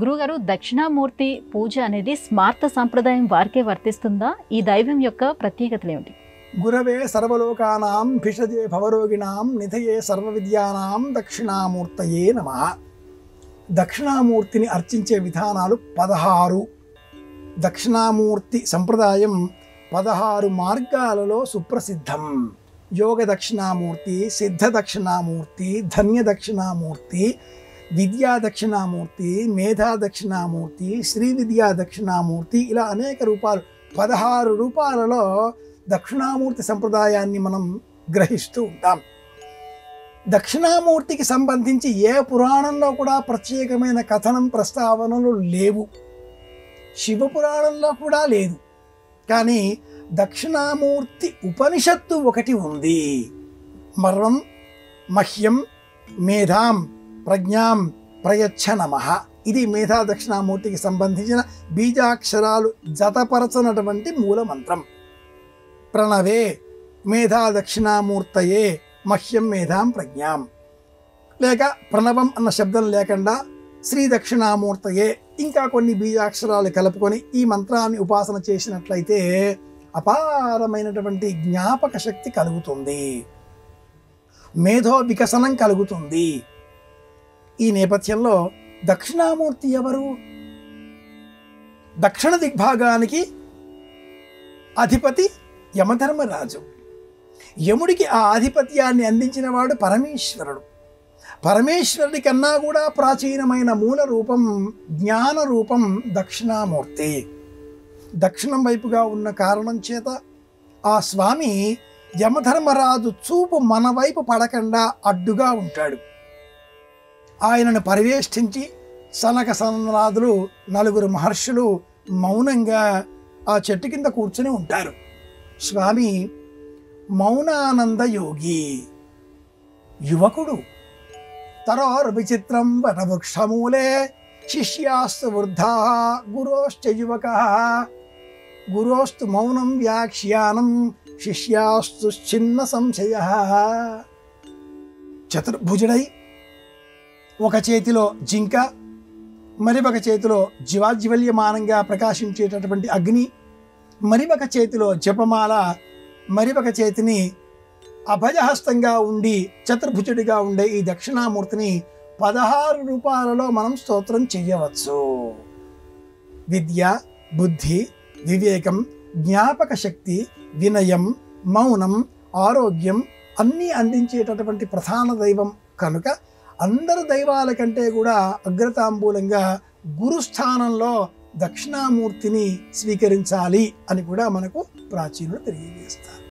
గురుగారు, దక్షిణామూర్తి పూజ అనేది స్మార్త సంప్రదాయం వారికే వర్తిస్తుందా? ఈ దైవం యొక్క ప్రత్యేకతలు ఏమిటి? గురవే సర్వలోకానాం భిషజే భవరోగిణాం నిధయే సర్వవిద్యానాం దక్షిణామూర్తయే నమః. దక్షిణామూర్తిని అర్చించే విధానాలు 16. దక్షిణామూర్తి సంప్రదాయం 16 మార్గాలలో సుప్రసిద్ధం. యోగ దక్షిణామూర్తి, సిద్ధ దక్షిణామూర్తి, ధన్య దక్షిణామూర్తి, విద్యా దక్షిణామూర్తి, మేధా దక్షిణామూర్తి, శ్రీ విద్యా దక్షిణామూర్తి, ఇలా అనేక రూపాలు 16 రూపాలలో దక్షిణామూర్తి సంప్రదాయాన్ని మనం గ్రహిస్తూ ఉంటాం. దక్షిణామూర్తికి సంబంధించి ఏ పురాణంలో కూడా ప్రత్యేకమైన కథనం ప్రస్తావనలు లేవు. శివపురాణంలో కూడా లేదు. కానీ దక్షిణామూర్తి ఉపనిషత్తు ఒకటి ఉంది. మర్వం మహ్యం మేధాం ప్రజ్ఞాం ప్రయచ్ఛ నమః. ఇది మేధా దక్షిణామూర్తికి సంబంధించిన బీజాక్షరాలు జతపరచనటువంటి మూలమంత్రం. ప్రణవే మేధా దక్షిణామూర్తయే మహ్యం మేధాం ప్రజ్ఞాం. లేక ప్రణవం అన్న శబ్దం లేకుండా శ్రీ దక్షిణామూర్తయే ఇంకా కొన్ని బీజాక్షరాలు కలుపుకొని ఈ మంత్రాన్ని ఉపాసన చేసినట్లయితే అపారమైనటువంటి జ్ఞాపక శక్తి కలుగుతుంది, మేధో వికసనం కలుగుతుంది. ఈ నేపథ్యంలో దక్షిణామూర్తి ఎవరు? దక్షిణ దిగ్భాగానికి అధిపతి యమధర్మరాజు. యముడికి ఆ ఆధిపత్యాన్ని అందించిన వాడు పరమేశ్వరుడు. పరమేశ్వరుడి కన్నా కూడా ప్రాచీనమైన మూల రూపం, జ్ఞాన రూపం దక్షిణామూర్తి. దక్షిణం వైపుగా ఉన్న కారణం చేత ఆ స్వామి యమధర్మరాజు చూపు మన వైపు పడకుండా అడ్డుగా ఉంటాడు. ఆయనను పరివేష్టించి సనక సనరాదులు 4 మహర్షులు మౌనంగా ఆ చెట్టు కింద కూర్చుని ఉంటారు. స్వామి మౌనానంద యోగి, యువకుడు. తరోర్ విచిత్రం వటవృక్షమూలే శిష్యాస్తు వృద్ధా గురోశ్చ యువక. గురోస్తు మౌనం వ్యాఖ్యానం శిష్యాస్తు చిన్న సంశయ. చతుర్భుజుడై ఒక చేతిలో జింక, మరి ఒక చేతిలో జీవాజ్వల్యమానంగా ప్రకాశించేటటువంటి అగ్ని, మరి ఒక చేతిలో జపమాల, మరి ఒక చేతిని అభయహస్తంగా ఉండి చతుర్భుజుడిగా ఉండే ఈ దక్షిణామూర్తిని 16 రూపాలలో మనం స్తోత్రం చెయ్యవచ్చు. విద్య, బుద్ధి, వివేకం, జ్ఞాపక శక్తి, వినయం, మౌనం, ఆరోగ్యం అన్నీ అందించేటటువంటి ప్రధాన దైవం కనుక అందరు దైవాల కంటే కూడా అగ్రతాంబూలంగా గురుస్థానంలో దక్షిణామూర్తిని స్వీకరించాలి అని కూడా మనకు ప్రాచీనులు తెలియజేస్తారు.